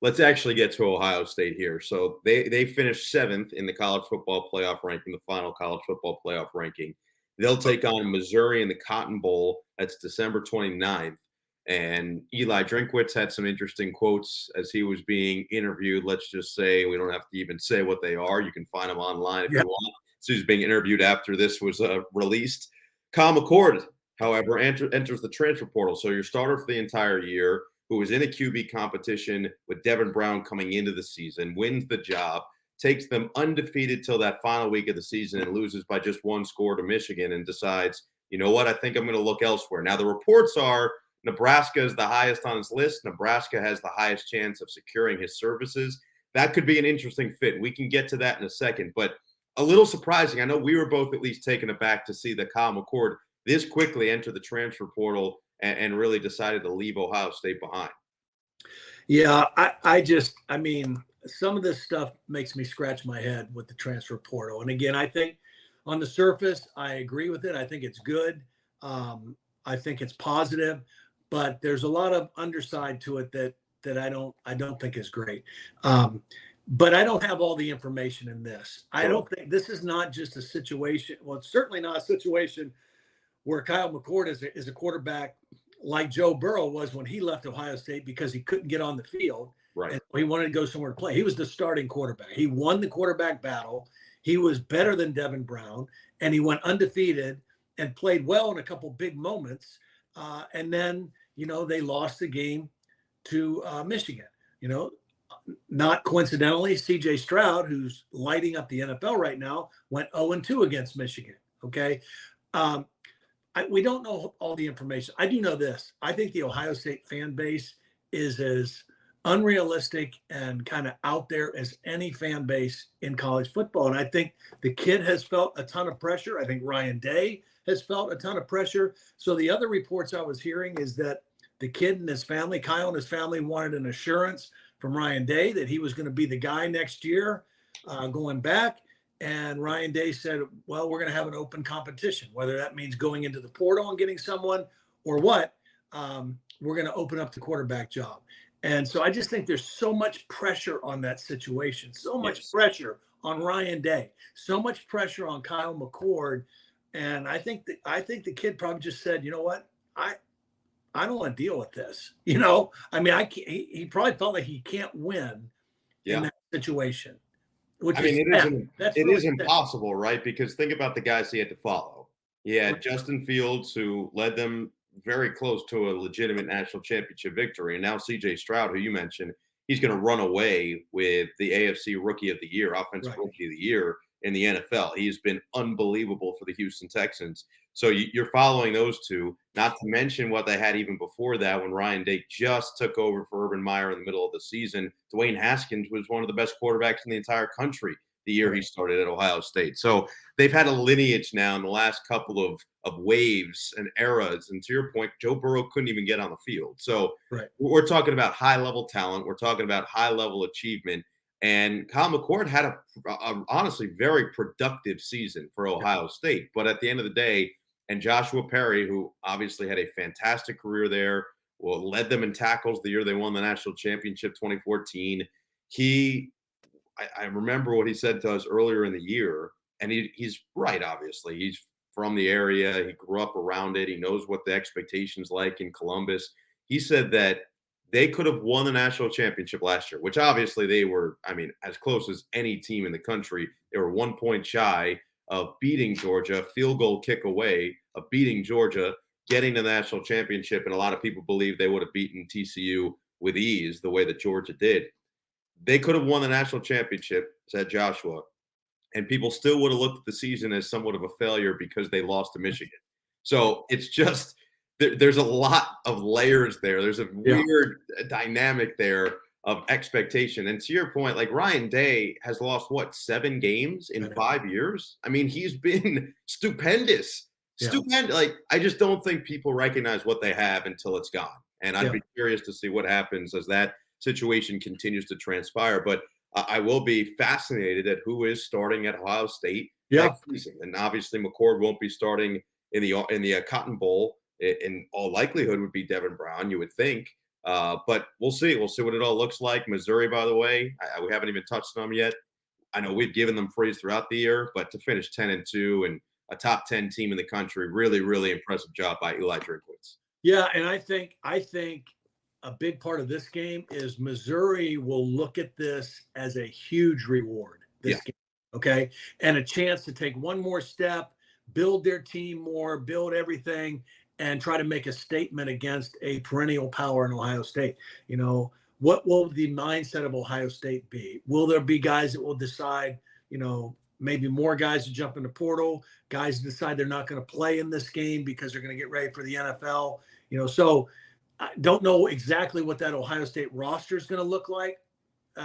let's actually get to Ohio State here. So they finished 7th in the college football playoff ranking, the final college football playoff ranking. They'll take on Missouri in the Cotton Bowl. That's December 29th. And Eli Drinkwitz had some interesting quotes as he was being interviewed. Let's just say we don't have to even say what they are. You can find them online if you want. So he's being interviewed after this was released. Kyle McCord, however, enters the transfer portal. So your starter for the entire year, who was in a QB competition with Devin Brown coming into the season, wins the job, takes them undefeated till that final week of the season and loses by just 1 score to Michigan and decides, you know what, I think I'm going to look elsewhere. Now, the reports are Nebraska is the highest on his list. Nebraska has the highest chance of securing his services. That could be an interesting fit. We can get to that in a second, but a little surprising. I know we were both at least taken aback to see that Kyle McCord this quickly enter the transfer portal and really decided to leave Ohio State behind. Yeah, I mean, some of this stuff makes me scratch my head with the transfer portal. And again, I think on the surface, I agree with it. I think it's good. I think it's positive, but there's a lot of underside to it that I don't think is great. But I don't have all the information in this. I don't think this is not just a situation. Well, it's certainly not a situation where Kyle McCord is a quarterback like Joe Burrow was when he left Ohio State because he couldn't get on the field. Right. And he wanted to go somewhere to play. He was the starting quarterback. He won the quarterback battle. He was better than Devin Brown, and he went undefeated and played well in a couple big moments. And then, they lost the game to Michigan. Not coincidentally, C.J. Stroud, who's lighting up the NFL right now, went 0-2 against Michigan. Okay. We don't know all the information. I do know this. I think the Ohio State fan base is as unrealistic and kind of out there as any fan base in college football. And I think the kid has felt a ton of pressure. I think Ryan Day has felt a ton of pressure. So the other reports I was hearing is that the kid and his family, Kyle and his family, wanted an assurance from Ryan Day that he was going to be the guy next year going back. And Ryan Day said, well, we're going to have an open competition, whether that means going into the portal and getting someone or what. We're going to open up the quarterback job. And so I just think there's so much pressure on that situation, so much pressure on Ryan Day, so much pressure on Kyle McCord. And I think the kid probably just said, you know what, I don't want to deal with this. I mean, he probably felt like he can't win in that situation. It is impossible, right? Because think about the guys he had to follow. He had Justin Fields, who led them very close to a legitimate national championship victory. And now C.J. Stroud, who you mentioned, he's going to run away with the AFC Rookie of the Year, Offensive Rookie of the Year in the NFL. He's been unbelievable for the Houston Texans. So you're following those two, not to mention what they had even before that when Ryan Day just took over for Urban Meyer in the middle of the season. Dwayne Haskins was one of the best quarterbacks in the entire country the year he started at Ohio State. So they've had a lineage now in the last couple of waves and eras. And to your point, Joe Burrow couldn't even get on the field. So we're talking about high-level talent. We're talking about high-level achievement. And Kyle McCord had a honestly very productive season for Ohio State. But at the end of the day, and Joshua Perry, who obviously had a fantastic career there, led them in tackles the year they won the national championship, 2014. I remember what he said to us earlier in the year, and he's right, obviously. He's from the area. He grew up around it. He knows what the expectations like in Columbus. He said that they could have won the national championship last year, which obviously they were, as close as any team in the country. They were 1 point shy of beating Georgia, field goal kick away of beating Georgia, getting to the national championship. And a lot of people believe they would have beaten TCU with ease the way that Georgia did. They could have won the national championship, said Joshua, and people still would have looked at the season as somewhat of a failure because they lost to Michigan. So it's just there's a lot of layers there. There's a weird dynamic there of expectation. And to your point, like Ryan Day has lost, 7 games in 5 years? I mean, he's been stupendous. Stupendous. Like, I just don't think people recognize what they have until it's gone. And I'd be curious to see what happens as that situation continues to transpire. But I will be fascinated at who is starting at Ohio State next season. And obviously McCord won't be starting in the Cotton Bowl. In all likelihood would be Devin Brown, you would think. But we'll see. We'll see what it all looks like. Missouri, by the way, we haven't even touched on them yet. I know we've given them praise throughout the year, but to finish 10-2 and a top 10 team in the country, really, really impressive job by Eli Drinkwitz. Yeah, and I think a big part of this game is Missouri will look at this as a huge reward. This game, okay, and a chance to take one more step, build their team more, build everything, and try to make a statement against a perennial power in Ohio State. You know, what will the mindset of Ohio State be? Will there be guys that will decide, you know, maybe more guys to jump in the portal, guys decide they're not going to play in this game because they're going to get ready for the NFL, you know? So I don't know exactly what that Ohio State roster is going to look like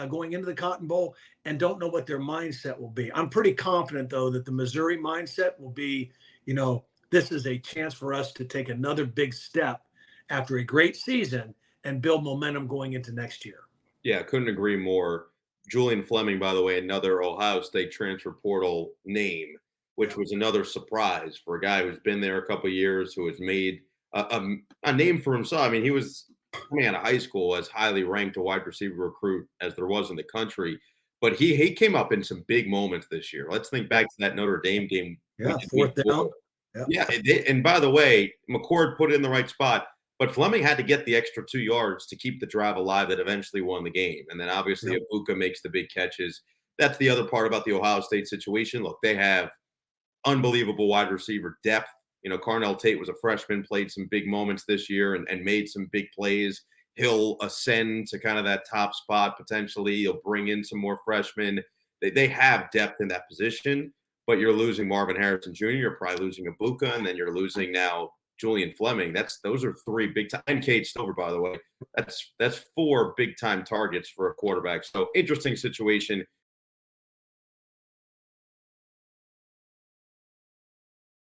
going into the Cotton Bowl, and don't know what their mindset will be. I'm pretty confident, though, that the Missouri mindset will be, you know, this is a chance for us to take another big step after a great season and build momentum going into next year. Yeah, couldn't agree more. Julian Fleming, by the way, another Ohio State transfer portal name, which was another surprise for a guy who's been there a couple of years, who has made a name for himself. I mean, he was coming out of high school as highly ranked a wide receiver recruit as there was in the country, but he came up in some big moments this year. Let's think back to that Notre Dame game. Yeah, fourth down. Yeah, and by the way, McCord put it in the right spot, but Fleming had to get the extra 2 yards to keep the drive alive that eventually won the game. And then obviously Ibuka makes the big catches. That's the other part about the Ohio State situation. Look, they have unbelievable wide receiver depth. You know, Carnell Tate was a freshman, played some big moments this year and made some big plays. He'll ascend to kind of that top spot potentially. He'll bring in some more freshmen. They have depth in that position, but you're losing Marvin Harrison Jr., you're probably losing Ibuka, and then you're losing now Julian Fleming. Those are three big time, and Cade Stover, by the way. That's 4 big time targets for a quarterback. So interesting situation.